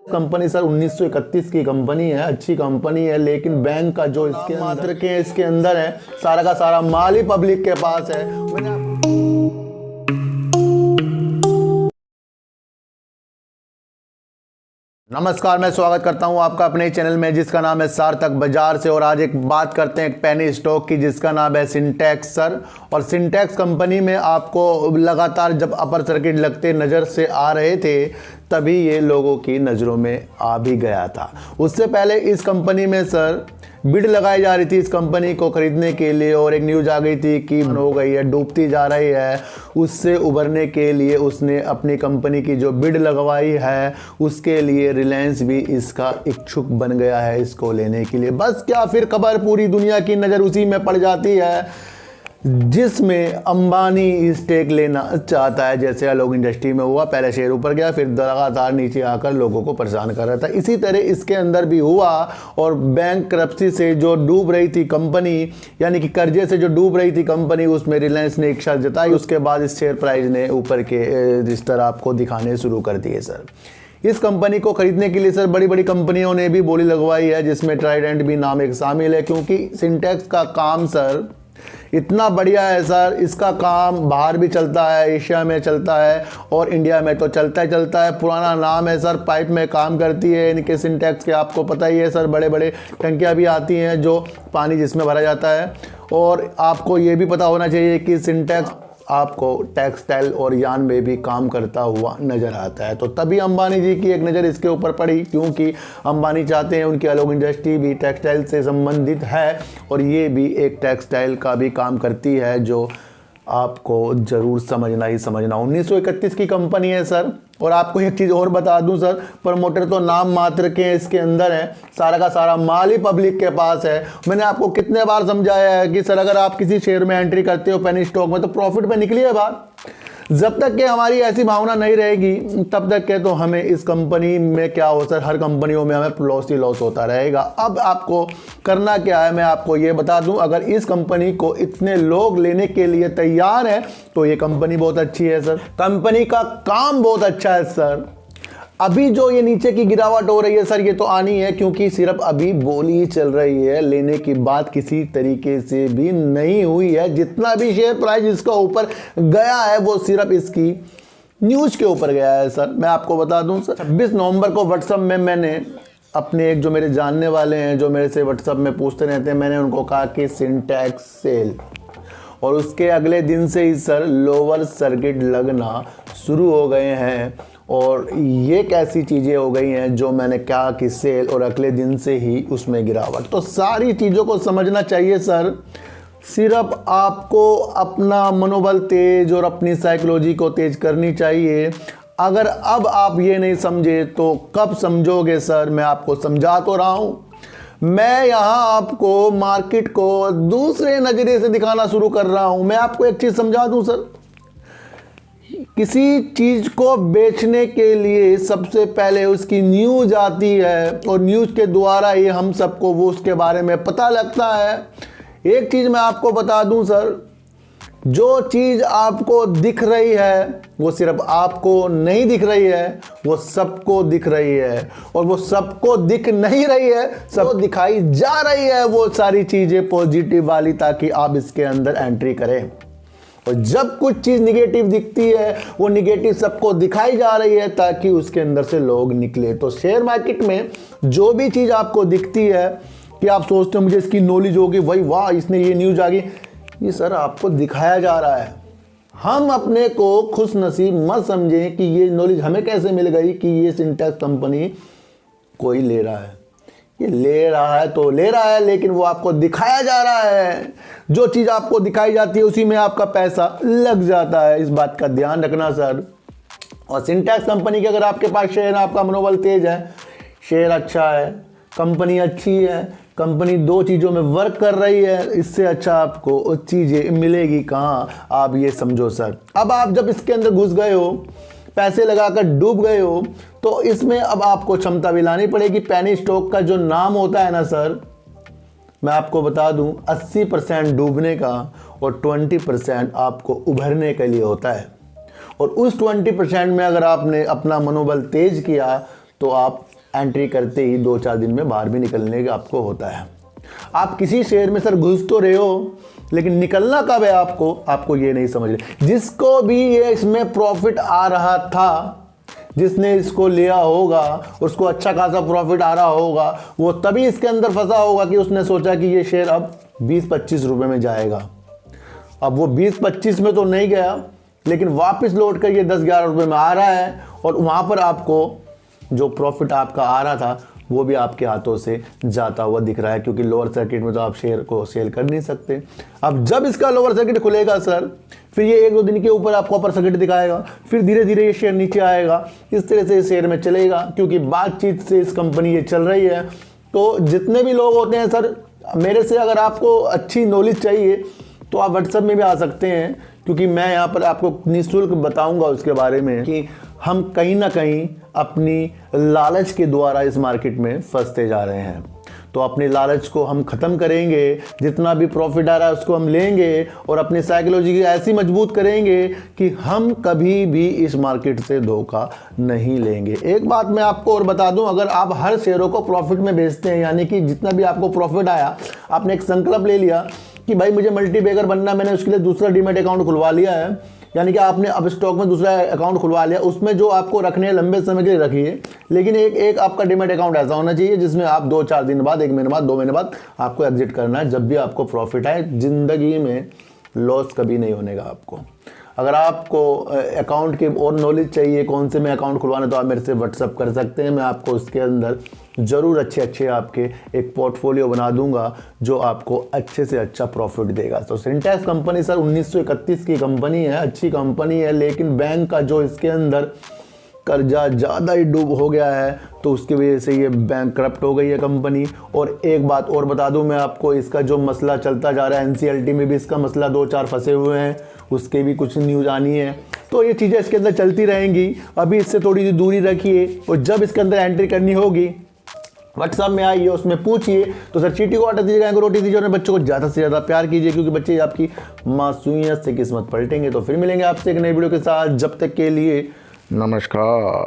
Company sir 1931 की company है, अच्छी कंपनी है, लेकिन बैंक का जो इसके मात्र के इसके अंदर है, सारा का सारा माल ही पब्लिक के पास है। नमस्कार, मैं स्वागत करता हूं आपका अपने चैनल में जिसका नाम है सार्थक बाजार से। और आज एक बात करते हैं एक पेनी स्टॉक की जिसका नाम है सिंटेक्स सर। और सिंटेक्स कंपनी में आपको लगातार जब अपर सर्किट लगते नज़र से आ रहे थे तभी ये लोगों की नज़रों में आ भी गया था। उससे पहले इस कंपनी में सर बिड लगाई जा रही थी इस कंपनी को खरीदने के लिए, और एक न्यूज़ आ गई थी कि हो गई है, डूबती जा रही है। उससे उभरने के लिए उसने अपनी कंपनी की जो बिड लगवाई है उसके लिए रिलायंस भी इसका इच्छुक बन गया है इसको लेने के लिए। बस क्या, फिर खबर पूरी दुनिया की नज़र उसी में पड़ जाती है जिसमें अंबानी स्टेक लेना चाहता है। जैसे आलोक इंडस्ट्री में हुआ, पहले शेयर ऊपर गया फिर लगातार नीचे आकर लोगों को परेशान कर रहा था। इसी तरह इसके अंदर भी हुआ, और बैंक करप्सी से जो डूब रही थी कंपनी, यानी कि कर्जे से जो डूब रही थी कंपनी, उसमें रिलायंस ने इच्छा जताई। उसके बाद इस शेयर प्राइस ने ऊपर के इस तरह आपको दिखाने शुरू कर दिए सर। इस कंपनी को खरीदने के लिए सर बड़ी बड़ी कंपनियों ने भी बोली लगवाई है, जिसमें ट्राइडेंट भी नाम एक शामिल है, क्योंकि सिंटेक्स का काम सर इतना बढ़िया है सर। इसका काम बाहर भी चलता है, एशिया में चलता है और इंडिया में तो चलता ही चलता है। पुराना नाम है सर, पाइप में काम करती है इनके सिंटेक्स के, आपको पता ही है सर। बड़े बड़े टंकियाँ भी आती हैं जो पानी जिसमें भरा जाता है। और आपको ये भी पता होना चाहिए कि सिंटेक्स आपको टेक्सटाइल और यान में भी काम करता हुआ नज़र आता है। तो तभी अंबानी जी की एक नज़र इसके ऊपर पड़ी, क्योंकि अंबानी चाहते हैं उनकी आलोक इंडस्ट्री भी टेक्सटाइल से संबंधित है और ये भी एक टेक्सटाइल का भी काम करती है, जो आपको ज़रूर समझना ही समझना। 1931 की कंपनी है सर। और आपको एक चीज़ और बता दूं सर, प्रमोटर तो नाम मात्र के इसके अंदर है, सारा का सारा माल ही पब्लिक के पास है। मैंने आपको कितने बार समझाया है कि सर अगर आप किसी शेयर में एंट्री करते हो पेनी स्टॉक में तो प्रॉफिट में निकलिए बाहर। जब तक कि हमारी ऐसी भावना नहीं रहेगी तब तक के तो हमें इस कंपनी में क्या हो सर, हर कंपनियों में हमें लॉस ही लॉस होता रहेगा। अब आपको करना क्या है मैं आपको ये बता दूं, अगर इस कंपनी को इतने लोग लेने के लिए तैयार हैं तो ये कंपनी बहुत अच्छी है सर। कंपनी का काम बहुत अच्छा है सर। अभी जो ये नीचे की गिरावट हो रही है सर, ये तो आनी है, क्योंकि सिर्फ अभी बोली ही चल रही है, लेने की बात किसी तरीके से भी नहीं हुई है। जितना भी शेयर प्राइस इसका ऊपर गया है वो सिर्फ इसकी न्यूज़ के ऊपर गया है सर। मैं आपको बता दूं सर, 26 नवंबर को व्हाट्सएप में मैंने अपने एक जो मेरे जानने वाले हैं जो मेरे से व्हाट्सएप में पूछते रहते हैं, मैंने उनको कहा कि सिंटेक्स सेल, और उसके अगले दिन से ही सर लोअर सर्किट लगना शुरू हो गए हैं। और ये कैसी चीज़ें हो गई हैं जो मैंने कहा कि सेल, और अगले दिन से ही उसमें गिरावट। तो सारी चीज़ों को समझना चाहिए सर। सिर्फ आपको अपना मनोबल तेज और अपनी साइकोलॉजी को तेज करनी चाहिए। अगर अब आप ये नहीं समझे तो कब समझोगे सर। मैं आपको समझा तो रहा हूँ, मैं यहाँ आपको मार्केट को दूसरे नज़रिए से दिखाना शुरू कर रहा हूँ। मैं आपको एक चीज़ समझा दूँ सर, किसी चीज़ को बेचने के लिए सबसे पहले उसकी न्यूज़ आती है, और न्यूज़ के द्वारा ही हम सबको वो उसके बारे में पता लगता है। एक चीज़ मैं आपको बता दूं सर, जो चीज़ आपको दिख रही है वो सिर्फ आपको नहीं दिख रही है, वो सबको दिख रही है। और वो सबको दिख नहीं रही है, सबको दिखाई जा रही है वो सारी चीज़ें पॉजिटिव वाली, ताकि आप इसके अंदर एंट्री करें। और जब कुछ चीज़ निगेटिव दिखती है वो निगेटिव सबको दिखाई जा रही है ताकि उसके अंदर से लोग निकले। तो शेयर मार्केट में जो भी चीज़ आपको दिखती है कि आप सोचते हो मुझे इसकी नॉलेज होगी, भाई वाह इसने ये न्यूज़ आ गई, ये सर आपको दिखाया जा रहा है। हम अपने को खुश नसीब मत समझें कि ये नॉलेज हमें कैसे मिल गई कि ये सिंटेक्स कंपनी कोई ले रहा है। ये ले रहा है तो ले रहा है, लेकिन वो आपको दिखाया जा रहा है। जो चीज़ आपको दिखाई जाती है उसी में आपका पैसा लग जाता है, इस बात का ध्यान रखना सर। और सिंटेक्स कंपनी के अगर आपके पास शेयर है, आपका मनोबल तेज है, शेयर अच्छा है, कंपनी अच्छी है, कंपनी दो चीज़ों में वर्क कर रही है, इससे अच्छा आपको चीज़ें मिलेगी कहाँ, आप ये समझो सर। अब आप जब इसके अंदर घुस गए हो, पैसे लगाकर डूब गए हो, तो इसमें अब आपको क्षमता भी लानी पड़ेगी। पेनी स्टॉक का जो नाम होता है ना सर, मैं आपको बता दूं 80% डूबने का और 20% आपको उभरने के लिए होता है। और उस 20% में अगर आपने अपना मनोबल तेज किया तो आप एंट्री करते ही 2-4 दिन में बाहर भी निकलने का आपको होता है। आप किसी शेयर में सर घुस तो रहे हो, लेकिन निकलना कब है आपको ये नहीं समझ रहे। जिसको भी ये इसमें प्रॉफिट आ रहा था, जिसने इसको लिया होगा, उसको अच्छा खासा प्रॉफिट आ रहा होगा, वो तभी इसके अंदर फंसा होगा कि उसने सोचा कि ये शेयर अब 20-25 रुपए में जाएगा। अब वो 20-25 में तो नहीं गया, लेकिन वापस लौट कर ये 10-11 रुपए में आ रहा है, और वहां पर आपको जो प्रॉफिट आपका आ रहा था वो भी आपके हाथों से जाता हुआ दिख रहा है, क्योंकि लोअर सर्किट में तो आप शेयर को सेल कर नहीं सकते। अब जब इसका लोअर सर्किट खुलेगा सर, फिर ये 1-2 दिन के ऊपर आपको अपर सर्किट दिखाएगा, फिर धीरे धीरे ये शेयर नीचे आएगा। इस तरह से शेयर में चलेगा, क्योंकि बातचीत से इस कंपनी ये चल रही है। तो जितने भी लोग होते हैं सर, मेरे से अगर आपको अच्छी नॉलेज चाहिए तो आप व्हाट्सएप में भी आ सकते हैं, क्योंकि मैं यहाँ पर आपको निःशुल्क बताऊंगा उसके बारे में कि हम कहीं ना कहीं अपनी लालच के द्वारा इस मार्केट में फंसते जा रहे हैं। तो अपनी लालच को हम ख़त्म करेंगे, जितना भी प्रॉफिट आ रहा है उसको हम लेंगे, और अपनी साइकोलॉजी की ऐसी मजबूत करेंगे कि हम कभी भी इस मार्केट से धोखा नहीं लेंगे। एक बात मैं आपको और बता दूं, अगर आप हर शेयरों को प्रॉफिट में बेचते हैं, यानी कि जितना भी आपको प्रॉफिट आया, आपने एक संकल्प ले लिया कि भाई मुझे मल्टीबैगर बनना, मैंने उसके लिए दूसरा डीमैट अकाउंट खुलवा लिया है, यानी कि आपने अब स्टॉक में दूसरा अकाउंट खुलवा लिया, उसमें जो आपको रखने हैं लंबे समय के लिए रखिए, लेकिन एक आपका डीमैट अकाउंट ऐसा होना चाहिए जिसमें आप 2-4 दिन बाद, 1 महीने बाद, 2 महीने बाद आपको एग्जिट करना है, जब भी आपको प्रॉफिट आए। जिंदगी में लॉस कभी नहीं होने का आपको। अगर आपको अकाउंट की और नॉलेज चाहिए, कौन से में अकाउंट खुलवाना, तो आप मेरे से व्हाट्सअप कर सकते हैं। मैं आपको उसके अंदर ज़रूर अच्छे आपके एक पोर्टफोलियो बना दूंगा जो आपको अच्छे से अच्छा प्रॉफिट देगा। तो सिंटैक्स कंपनी सर 1931 की कंपनी है, अच्छी कंपनी है, लेकिन बैंक का जो इसके अंदर कर्जा ज़्यादा ही डूब हो गया है, तो उसकी वजह से ये बैंक करप्ट हो गई है कंपनी। और एक बात और बता दूं मैं आपको, इसका जो मसला चलता जा रहा है, एनसीएलटी में भी इसका मसला 2-4 फंसे हुए हैं, उसके भी कुछ न्यूज़ आनी है। तो ये चीज़ें इसके अंदर चलती रहेंगी, अभी इससे थोड़ी सी दूरी रखिए, और जब इसके अंदर एंट्री करनी होगी व्हाट्सएप में आइए, उसमें पूछिए। तो सर चीटी को आटा दीजिए, गाय को रोटी दीजिए, और बच्चों को ज़्यादा से ज़्यादा प्यार कीजिए, क्योंकि बच्चे आपकी मासूमियत से किस्मत पलटेंगे। तो फिर मिलेंगे आपसे एक नई वीडियो के साथ, जब तक के लिए नमस्कार।